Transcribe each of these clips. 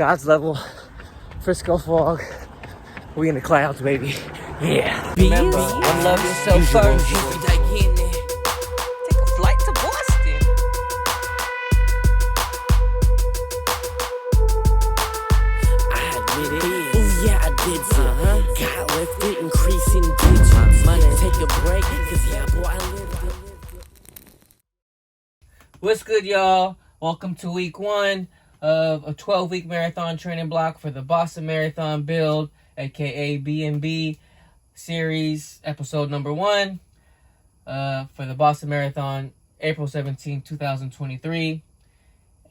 God's level, Frisco fog. We in the clouds, baby. Yeah. Remember, unlove yourself first. Take a flight to Boston. I admit it. Oh yeah, I did it. Got lifted, increasing digits. Money, take a break, cause yeah, boy, I lived it. What's good, y'all? Welcome to week 1 of a 12-week marathon training block for the Boston Marathon Build, aka BMB series, episode number 1 for the Boston Marathon, April 17, 2023.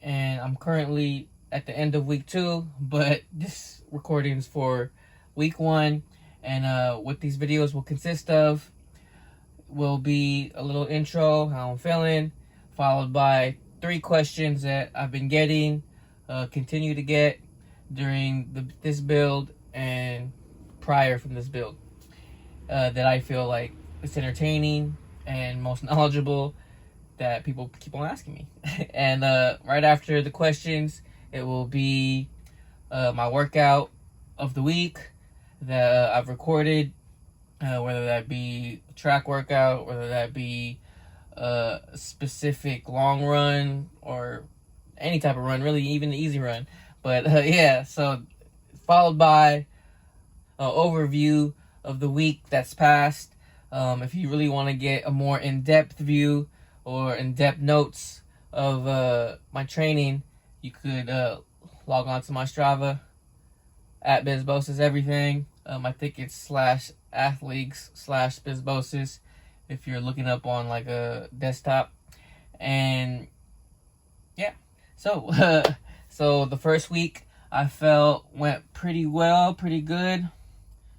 And I'm currently at the end of week 2, but this recording is for week 1. And what these videos will consist of will be a little intro, how I'm feeling, followed by 3 questions that I've been getting, continue to get during this build and prior from this build, that I feel like it's entertaining and most knowledgeable that people keep on asking me. And right after the questions, it will be my workout of the week that I've recorded, whether that be a track workout, whether that be a specific long run or any type of run, really, even the easy run. But yeah, so followed by an overview of the week that's passed. If you really want to get a more in-depth view or in-depth notes of my training, you could log on to my Strava at Biz Boses everything. I think it's /athletes/Biz Boses if you're looking up on like a desktop. And yeah, so so the first week I felt went pretty well, pretty good.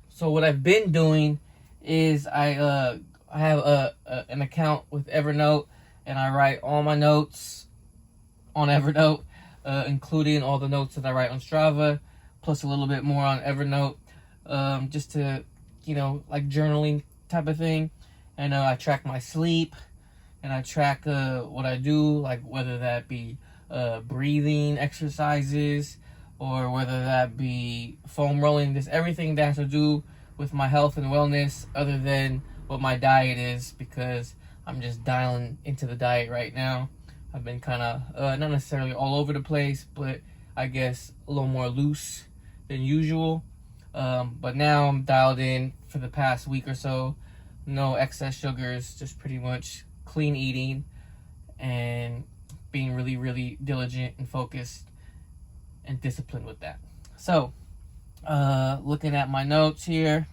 So what I've been doing is I have an account with Evernote, and I write all my notes on Evernote, including all the notes that I write on Strava, plus a little bit more on Evernote, just to, like journaling type of thing. And I track my sleep, and I track what I do, like whether that be breathing exercises or whether that be foam rolling, just everything that has to do with my health and wellness other than what my diet is, because I'm just dialing into the diet right now. I've been kind of, not necessarily all over the place, but I guess a little more loose than usual. But now I'm dialed in for the past week or so. No excess sugars, just pretty much clean eating and being really, really diligent and focused and disciplined with that. So, looking at my notes here.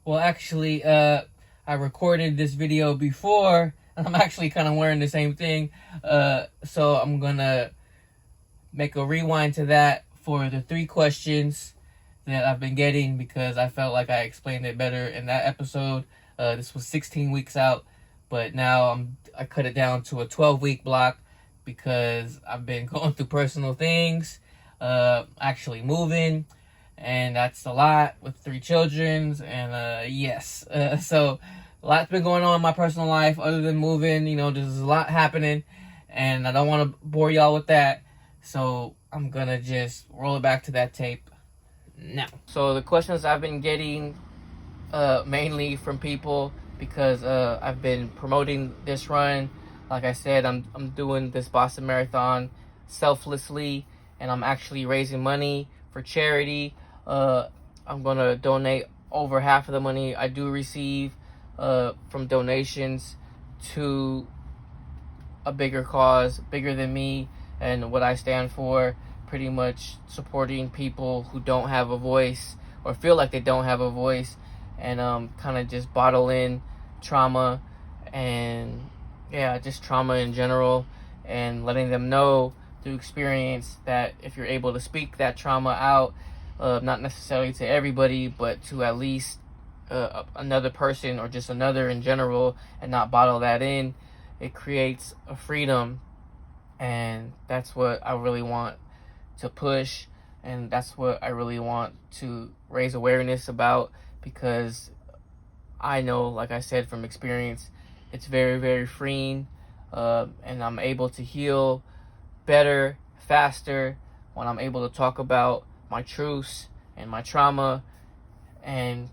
Well, actually, I recorded this video before, and I'm actually kind of wearing the same thing. So I'm gonna make a rewind to that for the 3 questions that I've been getting, because I felt like I explained it better in that episode. This was 16 weeks out, but now I cut it down to a 12-week block because I've been going through personal things, actually moving, and that's a lot with 3 children. And yes, so a lot's been going on in my personal life other than moving. There's a lot happening, and I don't want to bore y'all with that. So I'm gonna just roll it back to that tape now. So the questions I've been getting, mainly from people, because I've been promoting this run. Like I said, I'm doing this Boston Marathon selflessly, and I'm actually raising money for charity. I'm gonna donate over half of the money I do receive from donations to a bigger cause, bigger than me and what I stand for, pretty much supporting people who don't have a voice or feel like they don't have a voice, and kind of just bottle in trauma and just trauma in general, and letting them know through experience that if you're able to speak that trauma out, not necessarily to everybody, but to at least another person or just another in general, and not bottle that in, it creates a freedom. And that's what I really want to push, and that's what I really want to raise awareness about, because I know, like I said, from experience, it's very, very freeing, and I'm able to heal better, faster, when I'm able to talk about my truths and my trauma and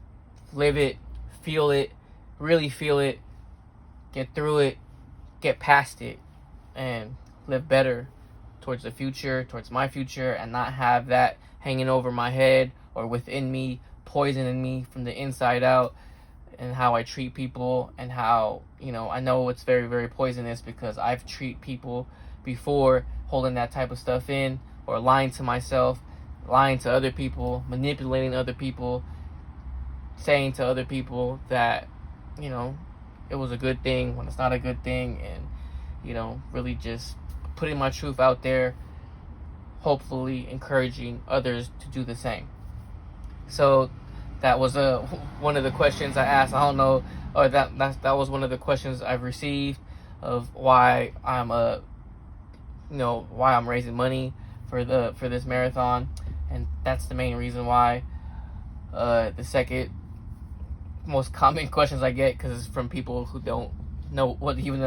live it, feel it, really feel it, get through it, get past it, and live better towards the future, towards my future, and not have that hanging over my head or within me, poisoning me from the inside out, and how I treat people, and how, you know, I know it's very, very poisonous because I've treated people before holding that type of stuff in, or lying to myself, lying to other people, manipulating other people, saying to other people that, you know, it was a good thing when it's not a good thing, and, you know, really just putting my truth out there, hopefully encouraging others to do the same. So that was one of the questions I asked. I don't know, or that was one of the questions I've received of why I'm why I'm raising money for this marathon, and that's the main reason why. The second most common questions I get, because it's from people who don't know what even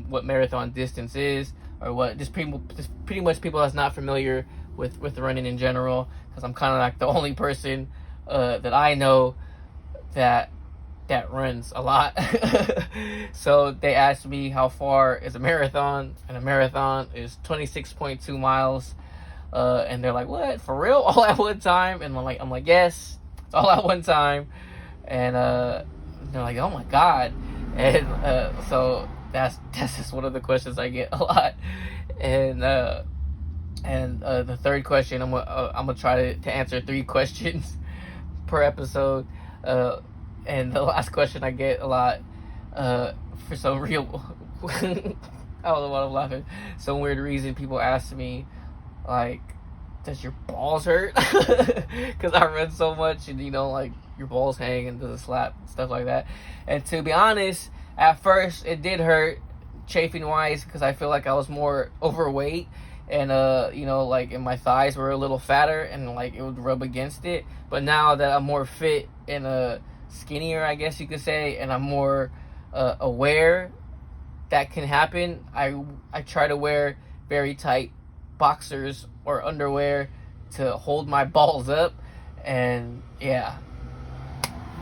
what marathon distance is, or what just pretty much people that's not familiar with running in general, because I'm kind of like the only person that I know that runs a lot. So they asked me how far is a marathon, and a marathon is 26.2 miles, and they're like, what, for real, all at one time? And I'm like yes, it's all at one time. And they're like, oh my god. And so that's just one of the questions I get a lot. And the third question, I'm gonna try to answer 3 questions per episode. And the last question I get a lot, for some real I don't know why I'm laughing, some weird reason, people ask me, like, does your balls hurt? Because I run so much, and, you know, like, your balls hang and does a slap, stuff like that. And to be honest, at first it did hurt, chafing wise, because I feel like I was more overweight, and you know, like, and my thighs were a little fatter, and like it would rub against it. But now that I'm more fit and skinnier, I guess you could say, and I'm more aware that can happen, I try to wear very tight boxers or underwear to hold my balls up. And yeah,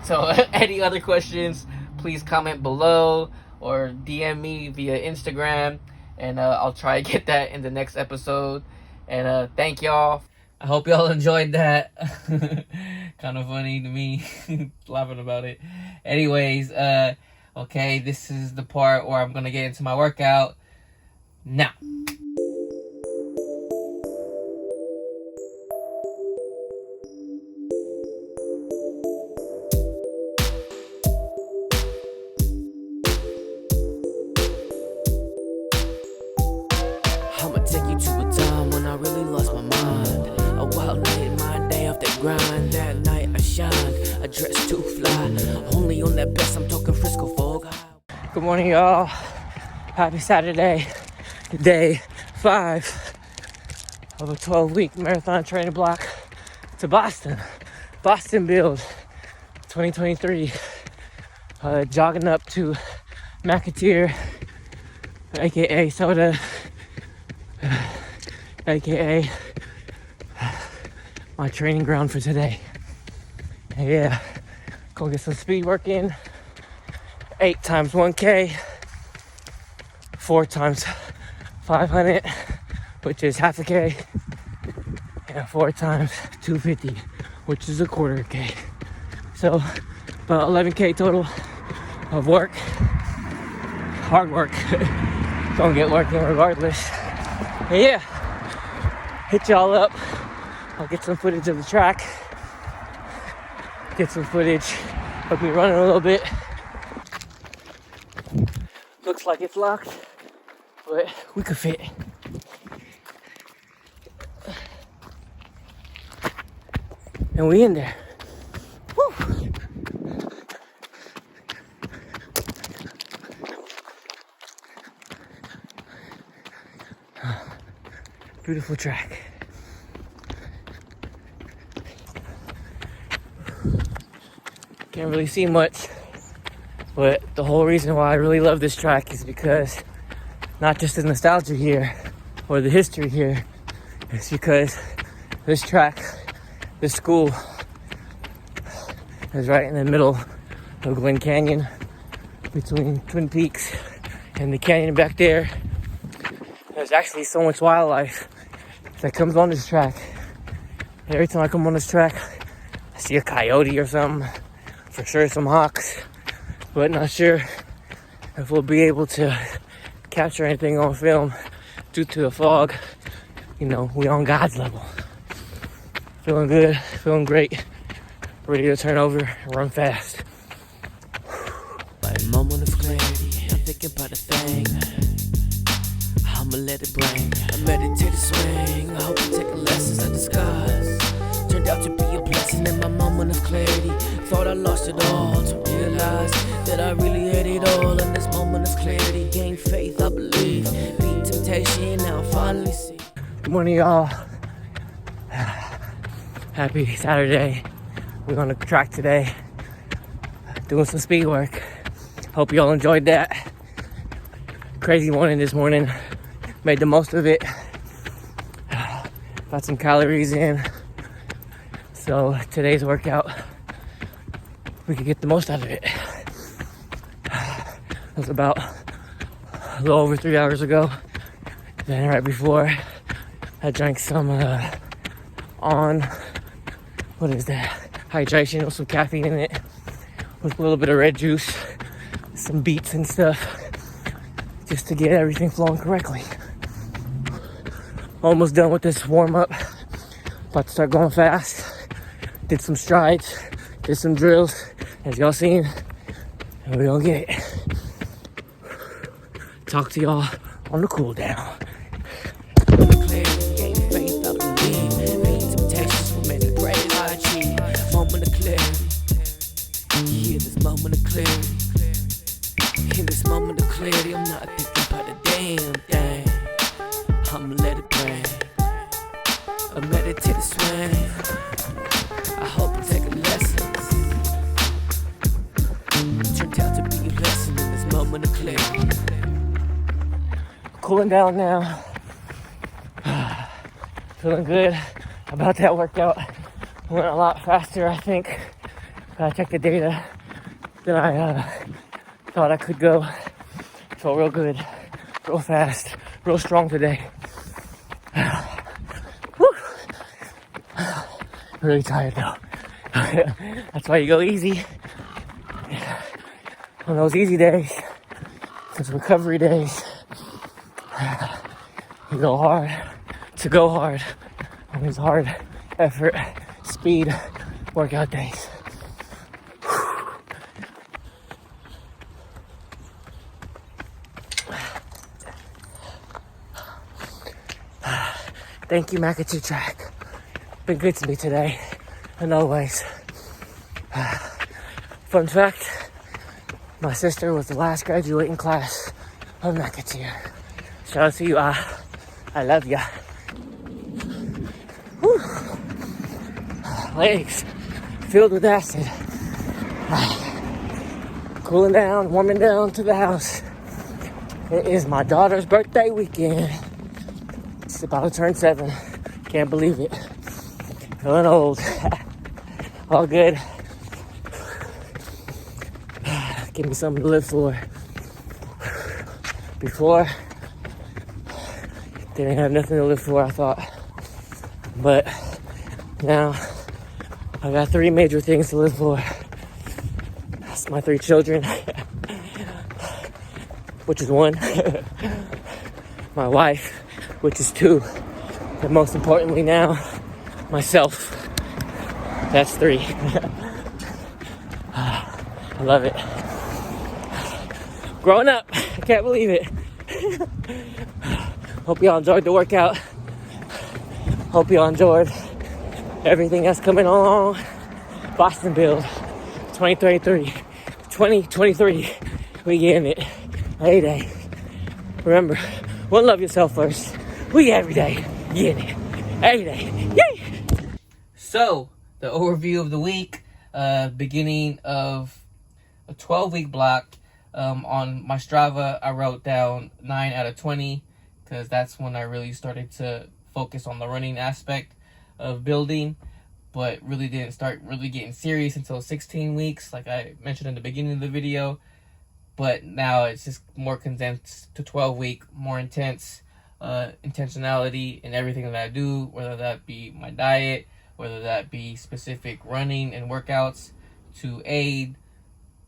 so any other questions, please comment below or DM me via Instagram, and I'll try to get that in the next episode. And thank y'all. I hope y'all enjoyed that. Kind of funny to me, laughing about it. Anyways, okay, this is the part where I'm gonna get into my workout now. I'ma take you to a time when I really lost my mind. A wild night in my day off that grind. That night I shined, I dressed to fly. Only on that best, I'm talking Frisco fog. Good morning, y'all. Happy Saturday. Day 5 of a 12-week marathon training block to Boston. Boston build 2023. Jogging up to McAteer, aka Soda, aka my training ground for today. And yeah, go get some speed work in. 8 times 1K, 4 times 500, which is half a K, and 4 times 250, which is a quarter K. So about 11K total of work, hard work. Gonna get working regardless. And yeah, hit y'all up. I'll get some footage of the track, get some footage of me running a little bit. Looks like it's locked, but we could fit. And we in there. Woo! Beautiful track. Can't really see much, but the whole reason why I really love this track is because not just the nostalgia here or the history here, It's because this track, this school, is right in the middle of Glen Canyon, between Twin Peaks and the canyon back there. There's actually so much wildlife that comes on this track. Every time I come on this track, I see a coyote or something. For sure some hawks, but not sure if we'll be able to capture anything on film due to the fog. You know, we on God's level. Feeling good, feeling great, ready to turn over and run fast. By a moment of clarity, I'm thinking about a thing. I'ma let it bring a meditative swing. I hope you take lessons I discuss. Turned out to be a blessing in my moment of clarity. Thought I lost it all to realize that I really had it all. In this moment of clarity, gain faith, I believe. Beat temptation, now I finally see. Good morning, y'all. Happy Saturday. We're on the track today, doing some speed work. Hope y'all enjoyed that. Crazy morning this morning. Made the most of it. Got some calories in. So today's workout, we could get the most out of it. It was about a little over 3 hours ago. Then right before, I drank some hydration with some caffeine in it, with a little bit of red juice, some beets and stuff, just to get everything flowing correctly. Almost done with this warm-up. About to start going fast. Did some strides, did some drills, as y'all seen, and we're gonna get it. Talk to y'all on the cool down. In this moment of clarity, I'm not thinking about a damn thing. I'ma let it bring a meditative swing. I hope you take a lesson. Turned out to be a lesson in this moment of clarity. Cooling down now. Feeling good about that workout. Went a lot faster, I think. I checked the data than I thought I could go. Felt real good, real fast, real strong today. Whew. Really tired though. That's why you go easy. On those easy days, those recovery days, you go hard to go hard on these hard effort, speed workout days. Thank you, McAtee Track. Been good to me today, and always. Fun fact, my sister was the last graduating class of McAtee. Shout out to you, I love ya. Whew. Legs filled with acid. Cooling down, warming down to the house. It is my daughter's birthday weekend. She's about to turn 7. Can't believe it. Feeling old. All good. Give me something to live for. Before, didn't have nothing to live for, I thought. But now, I got 3 major things to live for. That's my 3 children, which is 1. My wife, which is 2. And most importantly now, myself. That's 3. I love it. Growing up, I can't believe it. Hope y'all enjoyed the workout. Hope y'all enjoyed everything that's coming along. Boston Build 2023. We getting it. Every day. Remember, one, love yourself first. We every day getting it. Every day. Yay! So, the overview of the week, beginning of a 12-week block. On my Strava, I wrote down 9 out of 20 because that's when I really started to focus on the running aspect of building, but really didn't start really getting serious until 16 weeks, like I mentioned in the beginning of the video. But now it's just more condensed to 12-week, more intense intentionality in everything that I do, whether that be my diet, whether that be specific running and workouts to aid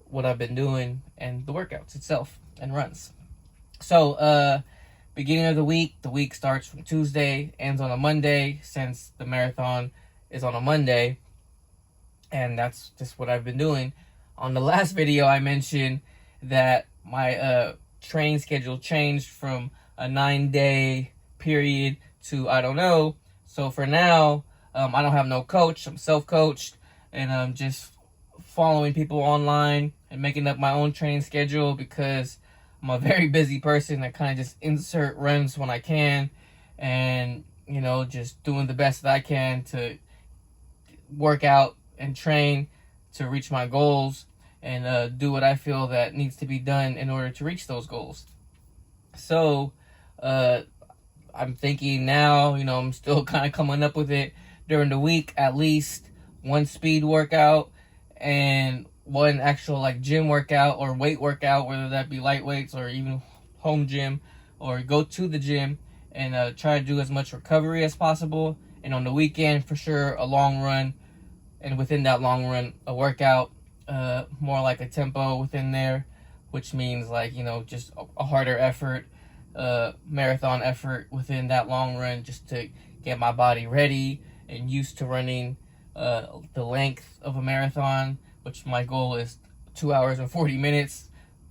what I've been doing and the workouts itself and runs. So beginning of the week starts from Tuesday, ends on a Monday, since the marathon is on a Monday, and that's just what I've been doing. On the last video I mentioned that my training schedule changed from a 9-day period to I don't know. So for now, I don't have no coach. I'm self-coached, and I'm just following people online and making up my own training schedule, because I'm a very busy person. I kind of just insert runs when I can, and just doing the best that I can to work out and train to reach my goals, and do what I feel that needs to be done in order to reach those goals. So I'm thinking now, I'm still kind of coming up with it during the week, at least one speed workout and one actual like gym workout or weight workout, whether that be light weights or even home gym, or go to the gym and try to do as much recovery as possible. And on the weekend, for sure, a long run, and within that long run, a workout, more like a tempo within there, which means like, just a harder effort, marathon effort within that long run, just to get my body ready and used to running the length of a marathon, which my goal is 2 hours and 40 minutes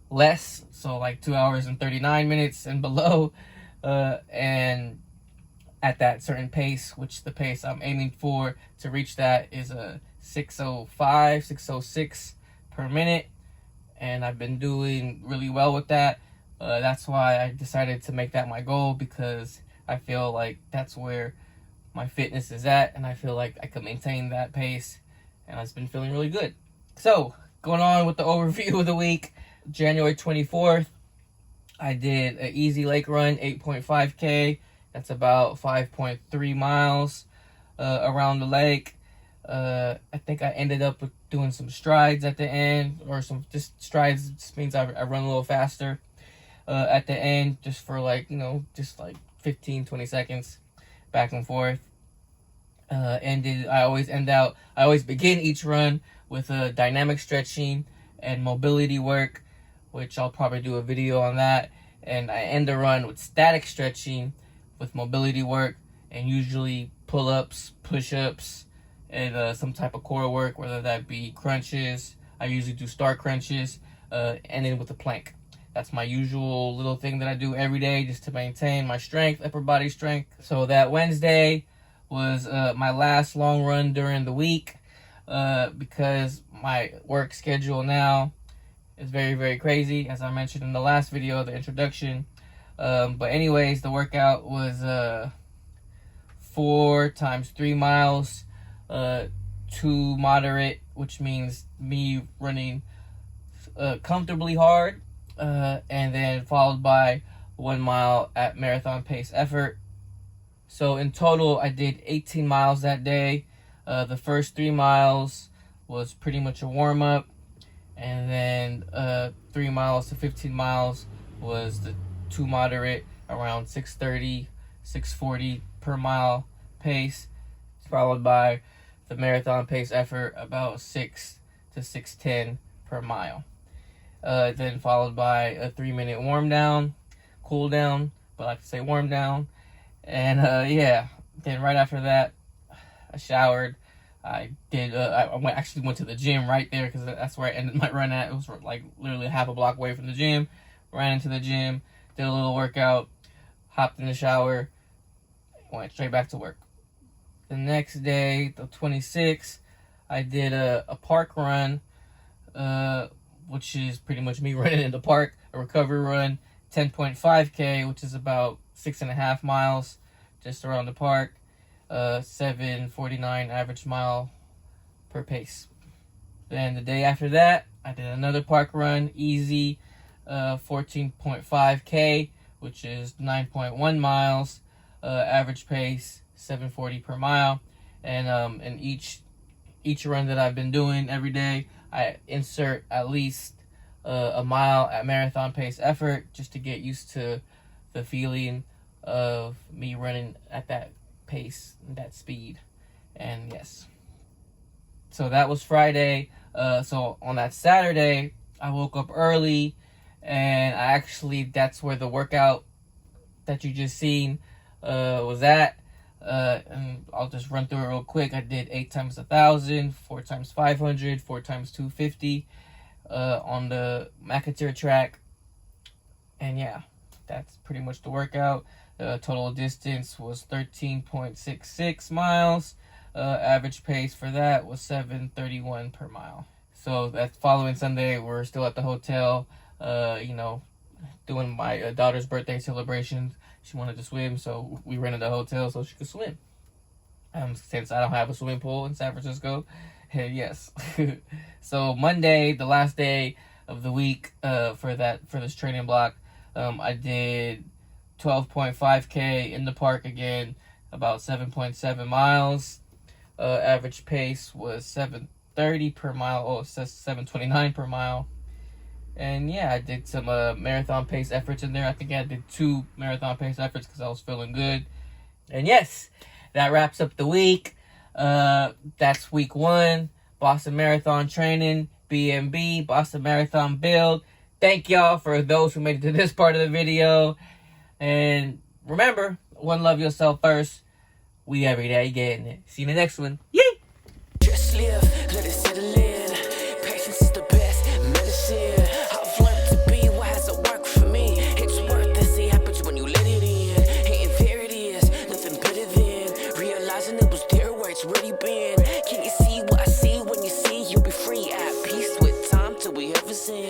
less, so like 2 hours and 39 minutes and below, and at that certain pace, which the pace I'm aiming for to reach that is a 6:05, 6:06 per minute, and I've been doing really well with that. That's why I decided to make that my goal, because I feel like that's where my fitness is at, and I feel like I can maintain that pace, and I've been feeling really good. So, going on with the overview of the week, January 24th, I did an easy lake run, 8.5K. That's about 5.3 miles around the lake. I think I ended up with doing some strides at the end, or some just strides just means I run a little faster at the end, just for like, just like 15-20 seconds back and forth. I always begin each run with dynamic stretching and mobility work, which I'll probably do a video on that. And I end the run with static stretching with mobility work, and usually pull-ups, push-ups, and some type of core work, whether that be crunches. I usually do star crunches, ending with a plank. That's my usual little thing that I do every day, just to maintain my strength, upper body strength. So that Wednesday was my last long run during the week, because my work schedule now is very, very crazy, as I mentioned in the last video, the introduction. But anyways, the workout was 4 times 3 miles, 2 moderate, which means me running comfortably hard, and then followed by 1 mile at marathon pace effort. So in total, I did 18 miles that day. The first 3 miles was pretty much a warm-up, and then 3 miles to 15 miles was the 2 moderate, around 6:30, 6:40 per mile pace, followed by the marathon pace effort, about 6 to 6:10 per mile. Then followed by a 3-minute warm down, cool down, but I like to say warm down. And then right after that, I showered. I actually went to the gym right there, because that's where I ended my run at. It was like literally half a block away from the gym. Ran into the gym, did a little workout, hopped in the shower, went straight back to work. The next day, the 26th, I did a park run, which is pretty much me running in the park, a recovery run, 10.5K, which is about 6.5 miles just around the park, 7:49 average mile per pace. Then the day after that, I did another park run, easy, 14.5K, which is 9.1 miles, average pace 7:40 per mile, and in each run that I've been doing every day, I insert at least a mile at marathon pace effort just to get used to the feeling of me running at that pace, that speed. And yes, so that was Friday. So on that Saturday, I woke up early, and that's where the workout that you just seen was at. And I'll just run through it real quick. I did 8 times 1,000, 4 times 500, 4 times 250 on the McIntyre track. And yeah, that's pretty much the workout. The total distance was 13.66 miles. Average pace for that was 7:31 per mile. So that following Sunday, we're still at the hotel, doing my daughter's birthday celebration. She wanted to swim, so we rented a hotel so she could swim. Since I don't have a swimming pool in San Francisco, yes. So Monday, the last day of the week, for this training block, I did 12.5K in the park again, about 7.7 miles. Average pace was 7:30 per mile. Oh, it says 7:29 per mile. And yeah, I did some marathon pace efforts in there. I think I did 2 marathon pace efforts because I was feeling good. And yes, that wraps up the week. That's week 1. Boston Marathon training, BMB, Boston Marathon build. Thank y'all for those who made it to this part of the video. And remember, one, love yourself first. We every day getting it. See you in the next one. Yay! Just live, let it settle in. Patience is the best medicine. I've learned to be what hasn't worked for me. It's worth to see happens when you let it in. And there it is, nothing better than realizing it was there where it's really been. Can you see what I see when you see you be free? At peace with time till we ever sin.